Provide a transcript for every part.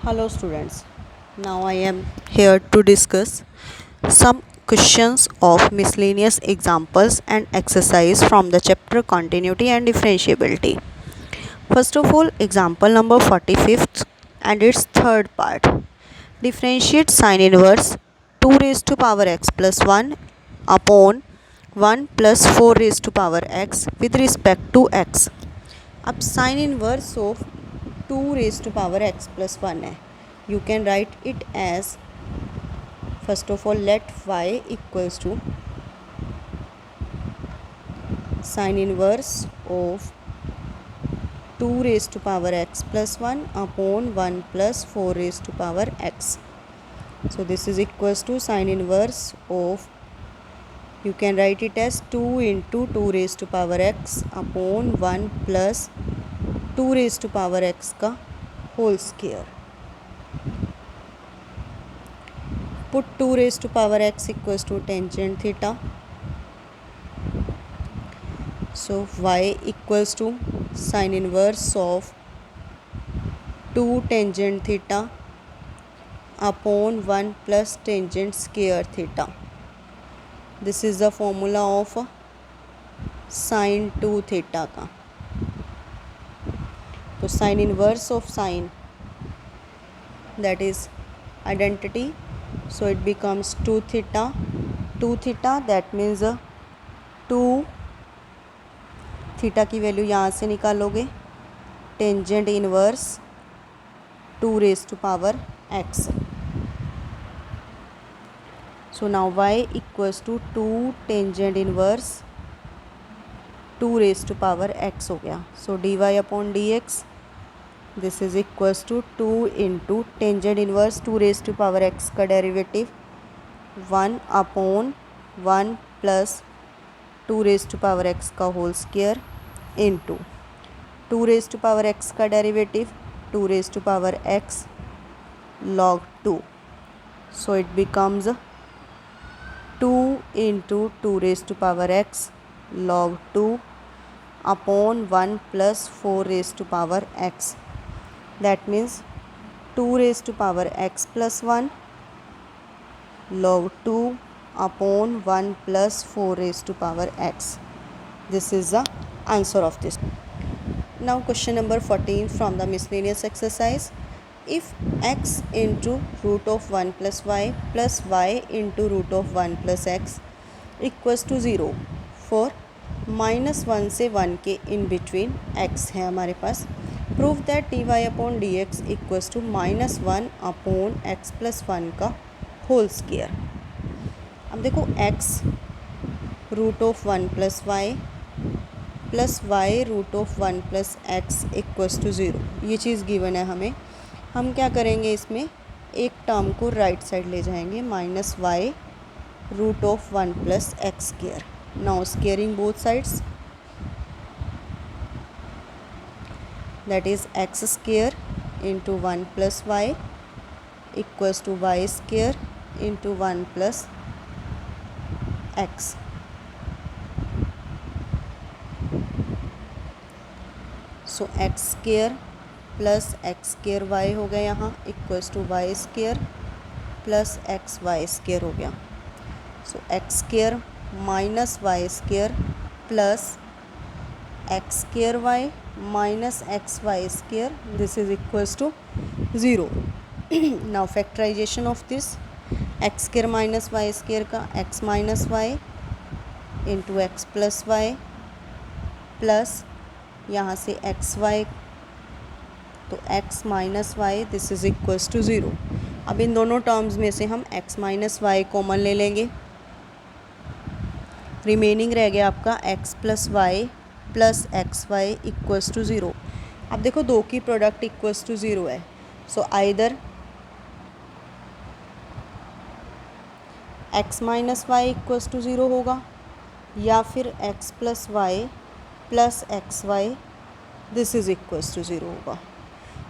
Hello students, now I am here to discuss some questions of miscellaneous examples and exercise from the chapter continuity and differentiability. First of all, example number 45th and its third part. Differentiate sine inverse 2 raised to power x plus 1 upon 1 plus 4 raised to power x with respect to x. अब sine inverse of 2 raise to power x plus 1 है. You can write it as, first of all let y equals to sine inverse of 2 raise to power x plus 1 upon 1 plus 4 raise to power x. So this is equals to sin inverse of, you can write it as 2 into 2 raised to power x upon 1 plus 2 raised to power x का whole square. Put 2 raised to power x equals to tangent theta. So y equals to sin inverse of 2 tangent theta upon 1 plus tangent square theta. This is the formula of sin 2 theta का. तो sin inverse of sin, that is identity, so it becomes 2 theta. 2 theta that means 2 theta की value यहाँ से निकालोगे, tangent inverse 2 raise to power x. So now y equals to 2 tangent inverse 2 raise to power x हो गया. So dy upon dx, this is equals to 2 into tangent inverse 2 raise to power x का derivative 1 upon 1 plus 2 raise to power x का whole square into 2 raise to power x का derivative 2 raise to power x log 2. So it becomes 2 into 2 raised to power x log 2 upon 1 plus 4 raised to power x. That means 2 raised to power x plus 1 log 2 upon 1 plus 4 raised to power x. This is the answer of this. Now question number 14 from the miscellaneous exercise. If x into root of 1 plus y into root of 1 plus x equals to 0 for -1 से 1 के in between x है हमारे पास, prove that dy upon D x equals to -1 upon x plus 1 का whole square. अब देखो x root of 1 plus y root of 1 plus x equals to 0, ये चीज़ given है हमें. हम क्या करेंगे, इसमें एक टर्म को राइट साइड ले जाएंगे, -y root of 1 plus x square. Now squaring both sides, that is x square into 1 plus y equals to y square into 1 plus x. So x square plus x square y हो गया यहाँ equals to y square plus x y square हो गया. So x square minus y square plus x square y minus x y square, this is equals to 0. Now factorization of this, x square minus y square का x minus y into x plus y plus यहाँ से x y, तो x minus y, this is equals to 0. अब इन दोनों terms में से हम x minus y common ले लेंगे, रिमेनिंग रह गया आपका x plus y plus x y equals to 0. अब देखो दो की प्रोडक्ट इक्वल्स टू 0 है, so either x minus y equals to 0 होगा या फिर x plus y plus x y, this is equals to 0 होगा.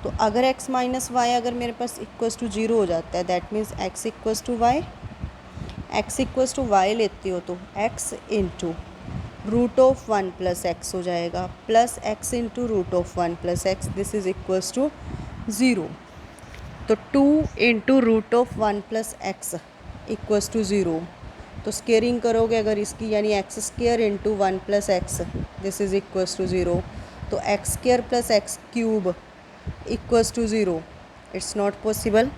तो अगर x माइनस वाई अगर मेरे पास इक्वल्स टू 0 हो जाता है, that means x equals to y. x equals to y लेती हो तो x into root of 1 plus x हो जाएगा plus x into root of 1 plus x, this is equals to 0. तो 2 into root of 1 plus x equals to 0। तो squaring करोगे अगर इसकी, यानी x square into 1 plus x, this is equals to 0। तो x square plus x cube equals to 0, it's not possible.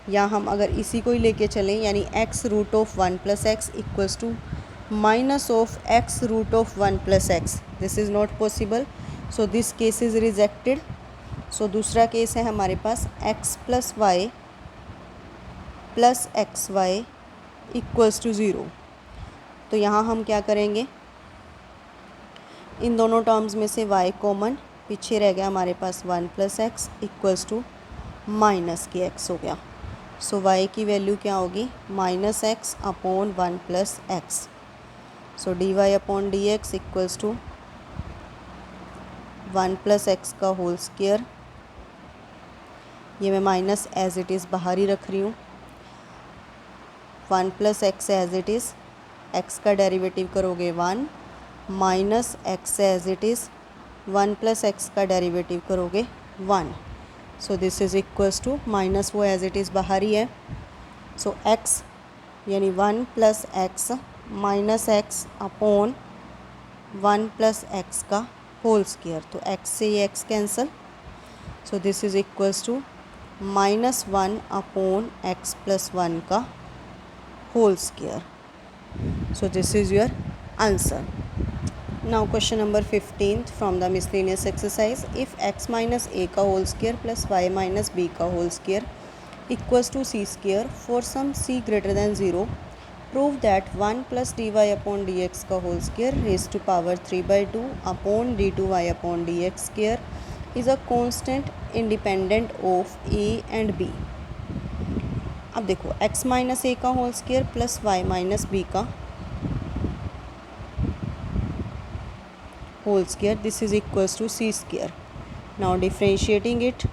या हम अगर इसी को ही लेके चलें, यानी x root of 1 plus x equals to minus of x root of 1 plus x, this is not possible. So this case is rejected. So दूसरा केस है हमारे पास x plus x y equals to 0। तो यहाँ हम क्या करेंगे, इन दोनों टर्म्स में से y कॉमन, पीछे रह गया हमारे पास 1 plus x equals to minus के x हो गया। सो y की वैल्यू क्या होगी, minus x upon 1 plus x. So d Y upon D x equals to 1 plus x का होल स्क्वायर। ये मैं माइनस एज इट इज़ बाहर ही रख रही हूँ। 1 plus x as it is, x का डेरिवेटिव करोगे 1, minus x as it is, 1 plus x का डेरिवेटिव करोगे 1। So this is equals to, minus वो एज इट इज़ बाहर ही है। सो एक्स यानी 1 plus x minus x upon 1 plus x का होल स्क्वायर। तो एक्स से ये x cancel. So this is equals to minus 1 upon x plus 1 का whole square. So this is your answer. Now question number 15 from the miscellaneous exercise. If x minus a का whole square plus y minus b का whole square equals to c square for some c greater than 0, prove that 1 plus dy upon dx का whole square raised to power 3/2 upon d2y upon dx square is a constant independent of a and b. अब देखो x minus ए का whole square plus y minus B का whole square, this is equals to C square. Now differentiating it,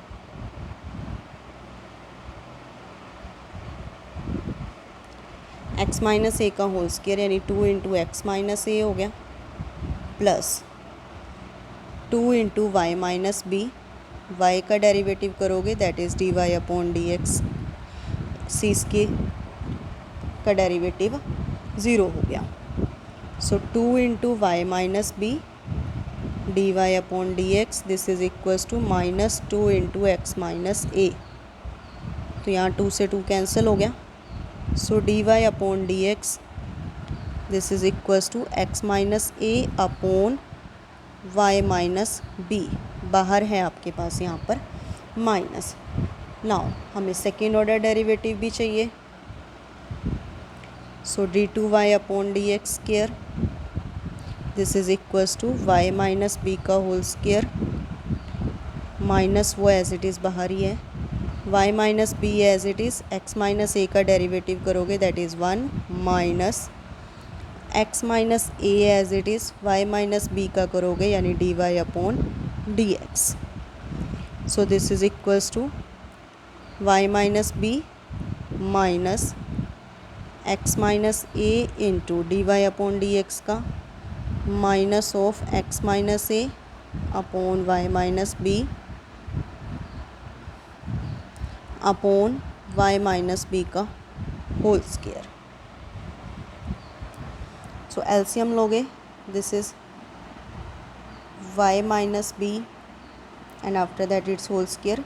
x minus ए का whole square यानी 2 into x minus a हो गया, plus 2 into y minus b, y का derivative करोगे that is d Y upon D x, c square का derivative 0 हो गया। So 2 into y minus b d Y upon D x, this is equals to minus 2 into x minus a. तो यहाँ 2 से 2 cancel हो गया। So d Y upon D x, this is equals to x minus A upon Y minus b, बाहर है आपके पास यहाँ पर माइनस। नाउ हमें सेकेंड ऑर्डर डेरिवेटिव भी चाहिए। So d two Y upon D x square, this is equals to Y minus B का होल स्क्वायर, माइनस वो एज इट इज़ बाहर ही है, y minus b as it is, x minus ए का derivative करोगे that is 1 minus x minus a as it is, y minus B का करोगे यानी D Y upon D X. So this is equals to Y minus B minus x minus A into D Y upon D x का minus of X minus A upon Y minus B upon Y minus B का whole square. So LCM लोगे, this is Y minus B and after that it's whole square,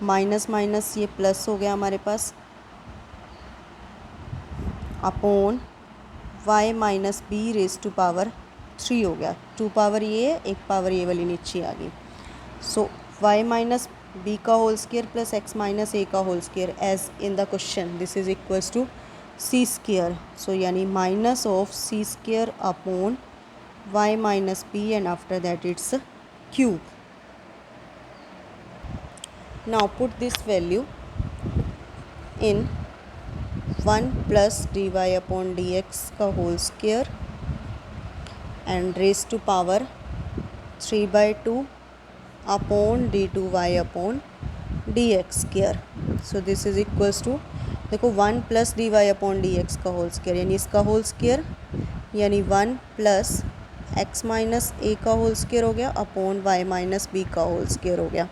minus minus ये plus हो गया हमारे पास, upon Y minus B raise to power 3 हो गया। 2 power ये, 1 पावर ये वाली नीचे आ गई। सो वाई माइनस बी का whole square plus x minus ए का whole square as in the question, this is equals to C square. So यानी minus of C square upon Y minus B and after that it's cube. Now put this value in 1 plus D Y upon D x का whole square and raise to power 3/2 upon D two Y upon D x square. So this is equals to, देखो 1 plus D Y upon D x का whole square यानी इसका whole square यानी 1 plus x minus ए का whole square हो गया upon Y minus B का whole square हो गया।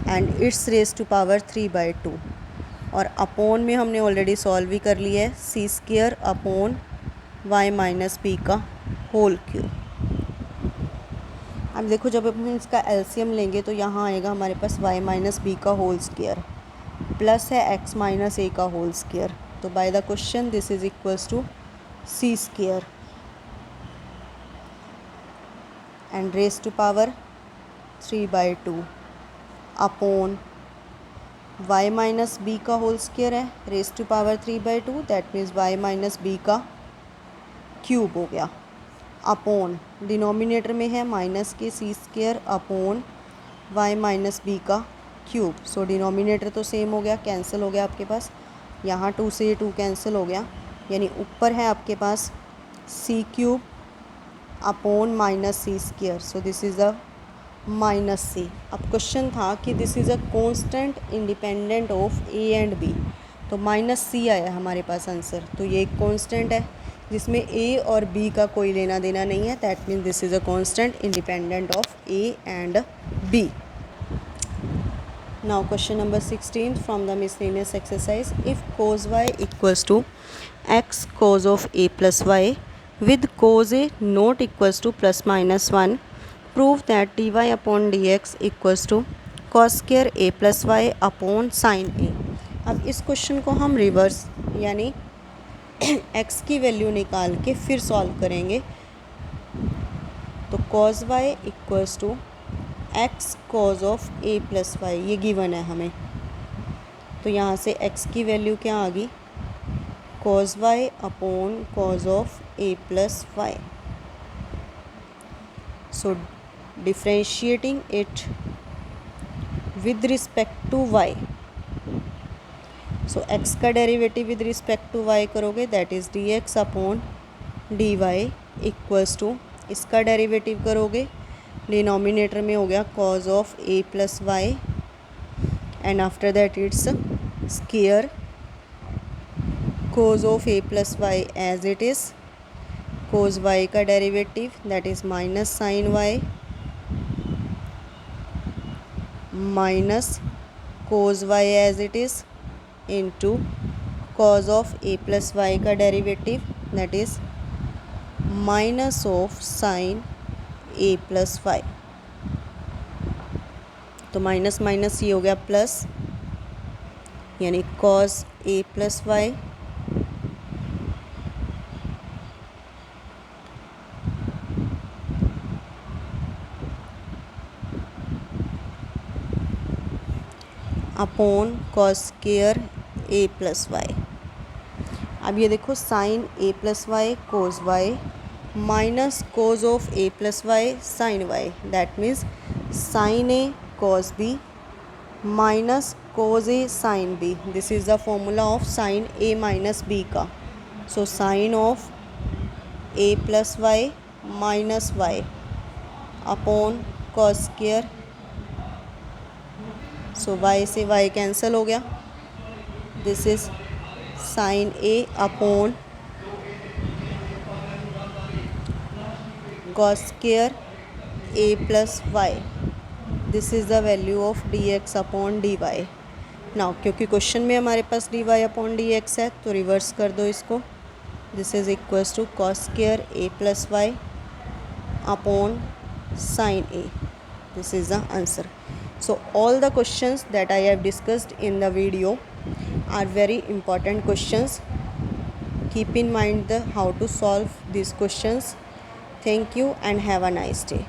And it's raise to power 3/2 और अपॉन में हमने ऑलरेडी सॉल्व भी कर लिया है, C square upon Y minus B का होल क्यूब। अब देखो जब हम इसका एलसीएम लेंगे तो यहाँ आएगा हमारे पास वाई माइनस बी का होल स्क्वायर प्लस है एक्स माइनस ए का होल स्क्वायर। तो by the question this is equals to C square and raise to power 3/2 upon Y minus B का होल स्क्वायर है raise to power 3/2, that means Y minus B का cube हो गया, upon denominator में है minus के C square upon Y minus B का cube. सो denominator तो सेम हो गया, कैंसिल हो गया आपके पास, यहाँ 2 से 2 कैंसिल हो गया, यानी ऊपर है आपके पास C cube upon minus C square. So this is a minus C. अब क्वेश्चन था कि this is a constant independent of A and B, तो माइनस सी आया हमारे पास आंसर। तो ये एक कांस्टेंट है जिसमें ए और बी का कोई लेना देना नहीं है, that means this is a constant independent of A and b. Now question number 16 from the miscellaneous exercise. If cos y equals to x cos of a plus y with cos a not equals to plus minus 1, prove that dy upon dx equals to cos square a plus y upon sin a। अब इस question को हम reverse यानी x की value निकाल के फिर solve करेंगे। तो cos y equals to x cos of a plus y, ये गिवन है हमें, तो यहाँ से x की वैल्यू क्या आ गई cos y upon cos of a plus y. So differentiating it with respect to y, सो x का डेरिवेटिव विद रिस्पेक्ट टू y करोगे that is dx upon dy equals to इसका डेरिवेटिव करोगे, डिनोमिनेटर में हो गया cos of a plus y and after that it's square cos of a plus y as it is, cos y का derivative that is minus sine y minus cos y as it is into cos of a plus Y का derivative that is minus of sine a plus Y. तो minus minus ये हो गया plus, यानी cos a plus Y upon cos square a plus Y. अब ये देखो sine a plus Y cos Y minus cos of a plus Y sine Y, that means sine a cos b minus cos a sine b। This is the formula of sine a minus b का। So sine of a plus y minus y upon cos square, so y से y cancel हो गया, this is sine a upon cos square a plus y. This is the value of dx upon dy। Now क्योंकि question में हमारे पास dy upon dx है तो reverse कर दो इसको, this is equals to cos square a plus Y upon sine a। This is the answer. So all the questions that I have discussed in the video are very important questions. Keep in mind how to solve these questions. Thank you and have a nice day.